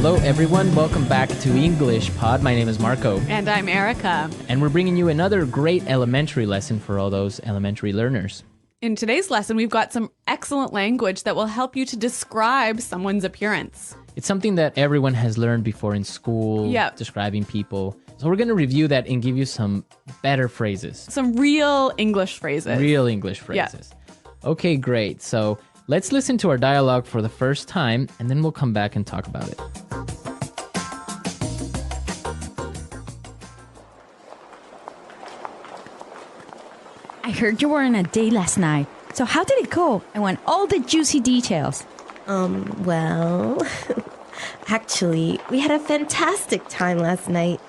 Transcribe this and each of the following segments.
Hello, everyone. Welcome back to English Pod. My name is Marco. And I'm Erica. And we're bringing you another great elementary lesson for all those elementary learners. In today's lesson, we've got some excellent language that will help you to describe someone's appearance. It's something that everyone has learned before in school, describing people. So we're going to review that and give you some better phrases. Some real English phrases. Real English phrases. Yeah. Okay, great. So let's listen to our dialogue for the first time, and then we'll come back and talk about it. I heard you were on a date last night. So how did it go? I want all the juicy details. Well, actually, we had a fantastic time last night.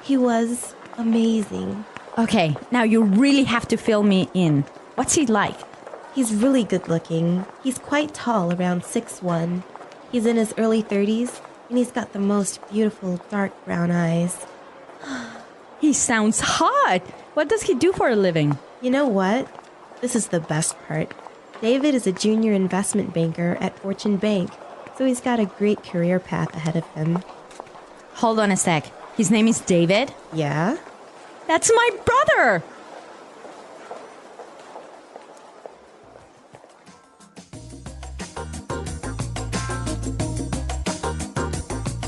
He was amazing. Okay, now you really have to fill me in. What's he like? He's really good looking. He's quite tall, around 6'1". He's in his early 30s, and he's got the most beautiful dark brown eyes. He sounds hot. What does he do for a living? You know what? This is the best part. David is a junior investment banker at Fortune Bank, so he's got a great career path ahead of him. Hold on a sec. His name is David? Yeah? That's my brother!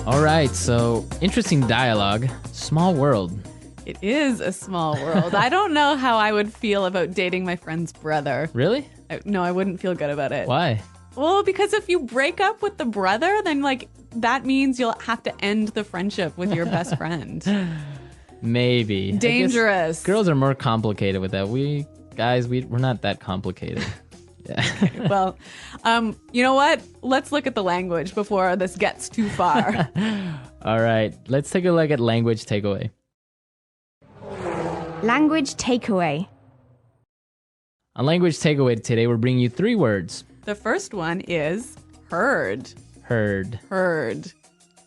All right, so interesting dialogue. Small world. It is a small world. I don't know how I would feel about dating my friend's brother. Really? No, I wouldn't feel good about it. Why? Well, because if you break up with the brother, then that means you'll have to end the friendship with your best friend. Maybe. Dangerous. Girls are more complicated with that. We're not that complicated. Yeah. Okay, well, you know what? Let's look at the language before this gets too far. All right, let's take a look at language takeaway. Language takeaway. On language takeaway today, we're bringing you 3 words. The first one is heard. Heard. Heard.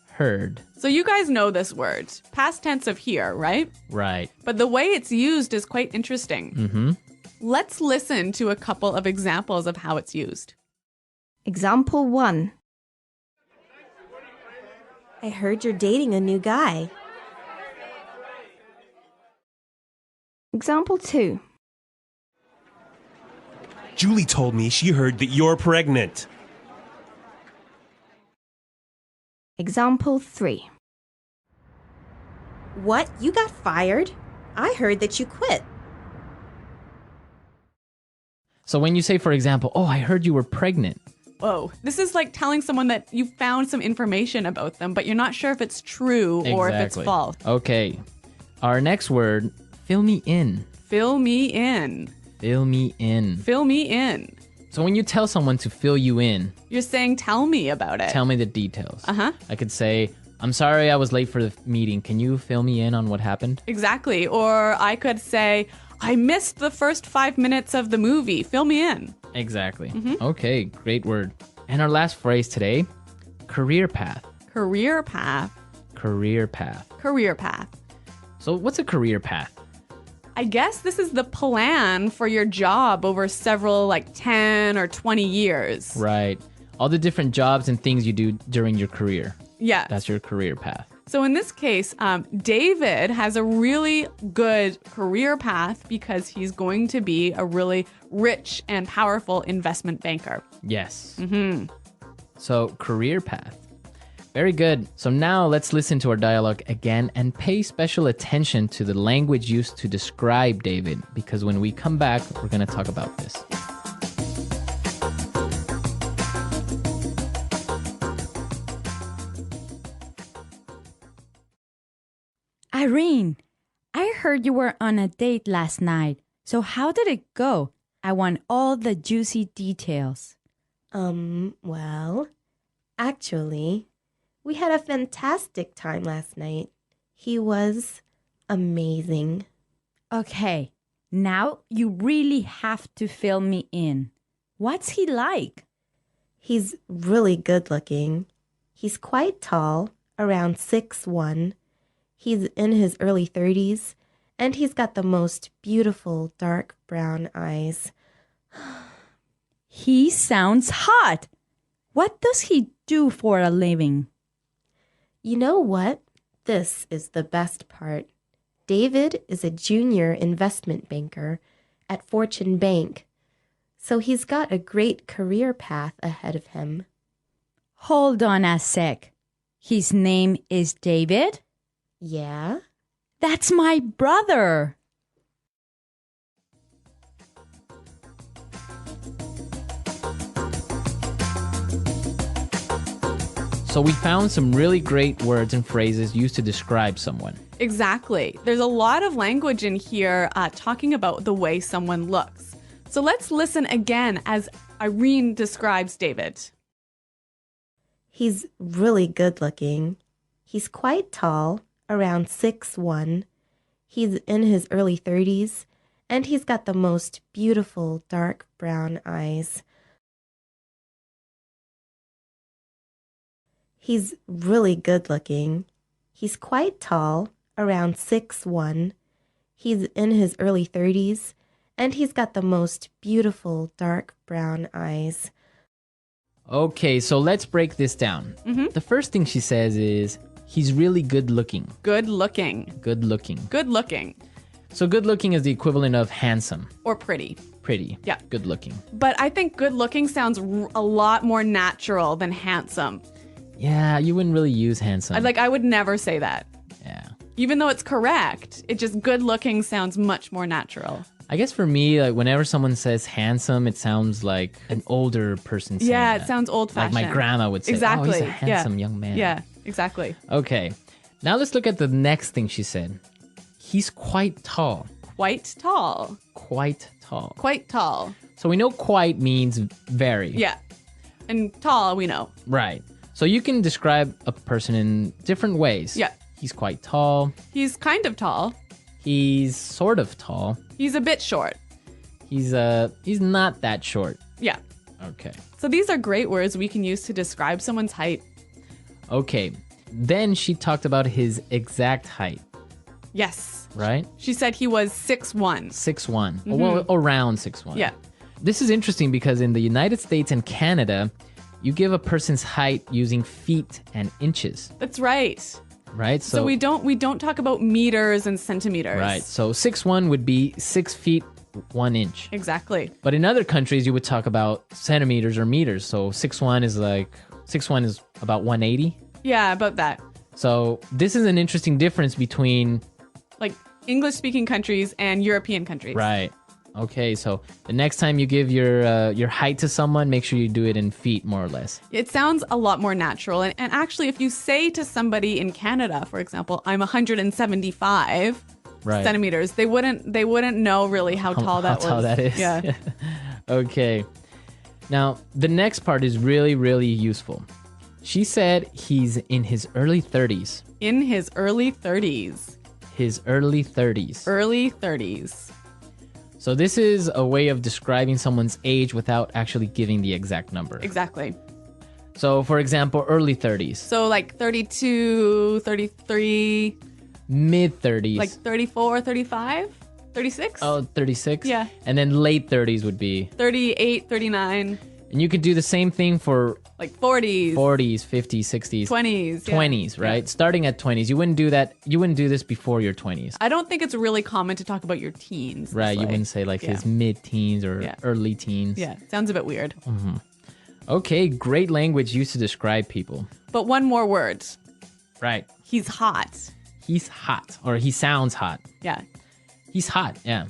Heard. So you guys know this word. Past tense of hear, right? Right. But the way it's used is quite interesting. Mm-hmm. Let's listen to a couple of examples of how it's used. Example 1. I heard you're dating a new guy. Example 2. Julie told me she heard that you're pregnant. Example 3. What? You got fired? I heard that you quit. So when you say, for example, oh, I heard you were pregnant. Whoa. This is like telling someone that you found some information about them, but you're not sure if it's true or if it's false. Okay. Our next word, fill me in. Fill me in. Fill me in. Fill me in. So when you tell someone to fill you in, you're saying, tell me about it. Tell me the details. Uh-huh. I could say, I'm sorry I was late for the meeting. Can you fill me in on what happened? Exactly. Or I could say, I missed the first 5 minutes of the movie. Fill me in. Exactly. Mm-hmm. Okay, great word. And our last phrase today, career path. Career path. Career path. Career path. So what's a career path? I guess this is the plan for your job over several 10 or 20 years. Right. All the different jobs and things you do during your career. Yeah. That's your career path. So in this case, David has a really good career path because he's going to be a really rich and powerful investment banker. Yes. Mm-hmm. So career path. Very good. So now let's listen to our dialogue again and pay special attention to the language used to describe David, because when we come back, we're going to talk about this. Irene, I heard you were on a date last night. So how did it go? I want all the juicy details. Well, actually, we had a fantastic time last night. He was amazing. Okay, now you really have to fill me in. What's he like? He's really good looking. He's quite tall, around 6'1". He's in his early 30s, and he's got the most beautiful dark brown eyes. He sounds hot. What does he do for a living? You know what? This is the best part. David is a junior investment banker at Fortune Bank, so he's got a great career path ahead of him. Hold on a sec. His name is David? Yeah? That's my brother. So we found some really great words and phrases used to describe someone. Exactly. There's a lot of language in here talking about the way someone looks. So let's listen again as Irene describes David. He's really good looking. He's quite tall, around 6'1". He's in his early 30s, and he's got the most beautiful dark brown eyes. He's really good looking. He's quite tall, around 6'1". He's in his early 30s, and he's got the most beautiful dark brown eyes. Okay, so let's break this down. The first thing she says is, he's really good looking. Good looking. Good looking. Good looking. So good looking is the equivalent of handsome. Or pretty. Pretty. Yeah. Good looking. But I think good looking sounds a lot more natural than handsome. Yeah, you wouldn't really use handsome. I would never say that. Yeah. Even though it's correct, it just good looking sounds much more natural. I guess for me, like whenever someone says handsome, it sounds like an older person saying Yeah, that. it sounds old fashioned. Like my grandma would say, Exactly. oh, he's a handsome young man. Yeah, exactly. Okay. Now let's look at the next thing she said. He's quite tall. Quite tall. Quite tall. Quite tall. So we know quite means very. Yeah. And tall, we know. Right. So you can describe a person in different ways. Yeah. He's quite tall. He's kind of tall. He's sort of tall. He's a bit short. He's not that short. Yeah. Okay. So these are great words we can use to describe someone's height. Okay. Then she talked about his exact height, Yes. right? She said he was 6'1". 6'1". Well, around 6'1". Mm-hmm. Yeah. This is interesting because in the United States and Canada, you give a person's height using feet and inches, That's right. right? So we don't talk about meters and centimeters. Right. So 6'1" would be 6 feet 1 inch. Exactly. But in other countries, you would talk about centimeters or meters. So 6'1" is about 180. Yeah, about that. So this is an interesting difference between. Like English-speaking countries and European countries. Right. Okay. So the next time you give your height to someone, make sure you do it in feet, more or less. It sounds a lot more natural. And actually, if you say to somebody in Canada, for example, I'm 175 Right. centimeters, they wouldn't know really how tall that was. How tall that is. Yeah. Okay. Now, the next part is really, really useful. She said he's in his early 30s. In his early 30s. His early 30s. Early 30s. So this is a way of describing someone's age without actually giving the exact number. Exactly. So, for example, early 30s. So like 32, 33, Mid 30s. like 34, 35, 36? Oh, 36? Yeah. And then late 30s would be. 38, 39, And you could do the same thing for like 40s, 40s, 50s, 60s. 20s. yeah. 20s, right? Yeah. Starting at 20s. You wouldn't do that. You wouldn't do this before your 20s. I don't think it's really common to talk about your teens. this Right, you way. wouldn't say like Yeah. his mid-teens or Yeah. early teens. Yeah, sounds a bit weird. Okay, great language used to describe people. But one more word. Right. He's hot. He's hot, or he sounds hot. Yeah. He's hot, yeah.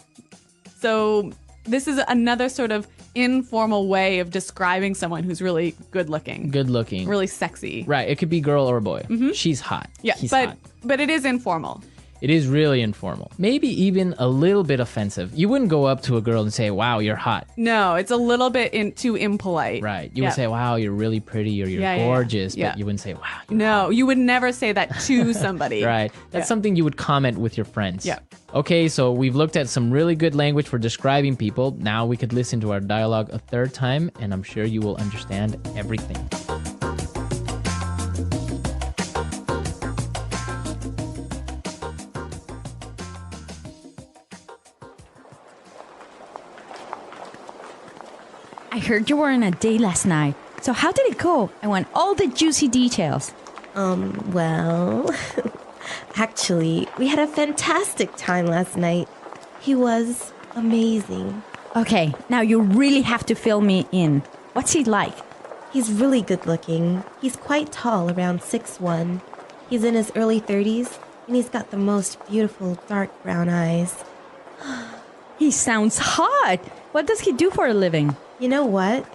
So this is another sort of informal way of describing someone who's really good looking, Good looking. really sexy. Right, it could be girl or boy. She's hot. Yeah, He's but hot. but it is informal. It is really informal. Maybe even a little bit offensive. You wouldn't go up to a girl and say, wow, you're hot. No, it's a little bit too impolite. Right. You Yeah. would say, wow, you're really pretty or you're Yeah, yeah, yeah. gorgeous. Yeah. But you wouldn't say, wow, you're No, you would never say that to somebody. Right. That's Yeah. something you would comment with your friends. Yeah. Okay, so we've looked at some really good language for describing people. Now we could listen to our dialogue a third time, and I'm sure you will understand everything. I heard you were on a date last night. So how did it go? I want all the juicy details. Well, actually, we had a fantastic time last night. He was amazing. Okay, now you really have to fill me in. What's he like? He's really good looking. He's quite tall, around 6'1". He's in his early 30s, and he's got the most beautiful dark brown eyes. He sounds hot. What does he do for a living? You know what?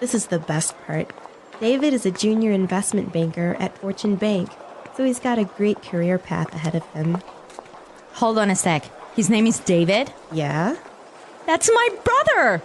This is the best part. David is a junior investment banker at Fortune Bank, so he's got a great career path ahead of him. Hold on a sec. His name is David? Yeah? That's my brother!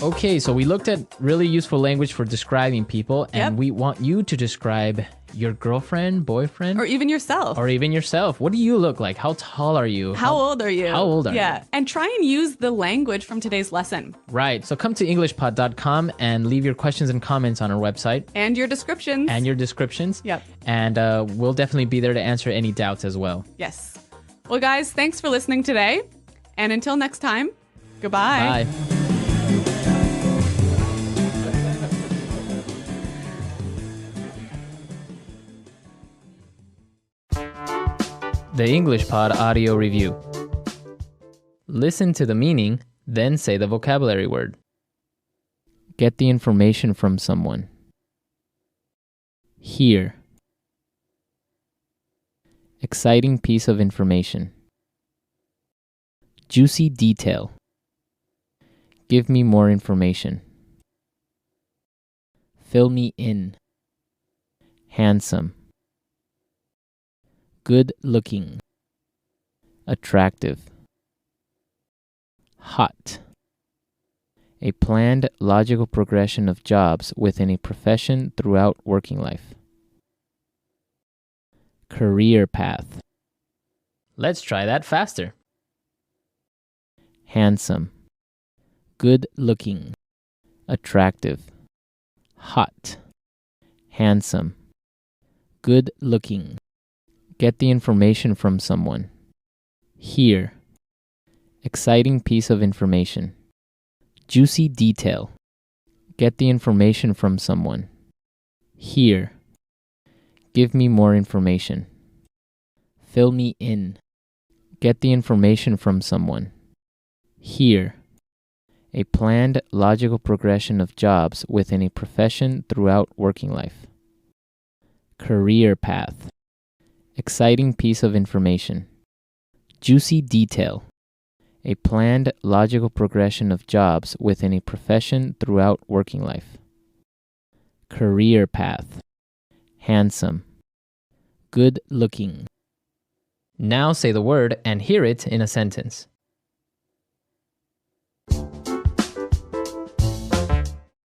Okay, so we looked at really useful language for describing people, and Yep. we want you to describe your girlfriend, boyfriend, Or even yourself. or even yourself. What do you look like? How tall are you? How old are you? How old are Yeah. you? And try and use the language from today's lesson Right. So come to EnglishPod.com and leave your questions and comments on our website and your descriptions. and your descriptions. Yep. And we'll definitely be there to answer any doubts as well. Yes. Well, guys, thanks for listening today. And until next time, goodbye. Bye. The English Pod Audio Review. Listen to the meaning, then say the vocabulary word. Get the information from someone. Hear. Exciting piece of information. Juicy detail. Give me more information. Fill me in. Handsome. Good looking. Attractive. Hot. A planned, logical progression of jobs within a profession throughout working life. Career path. Let's try that faster. Handsome. Good looking. Attractive. Hot. Handsome. Good looking. Get the information from someone. Hear. Exciting piece of information. Juicy detail. Get the information from someone. Hear. Give me more information. Fill me in. Get the information from someone. Hear. A planned, logical progression of jobs within a profession throughout working life. Career path. Exciting piece of information. Juicy detail. A planned, logical progression of jobs within a profession throughout working life. Career path. Handsome. Good looking. Now say the word and hear it in a sentence.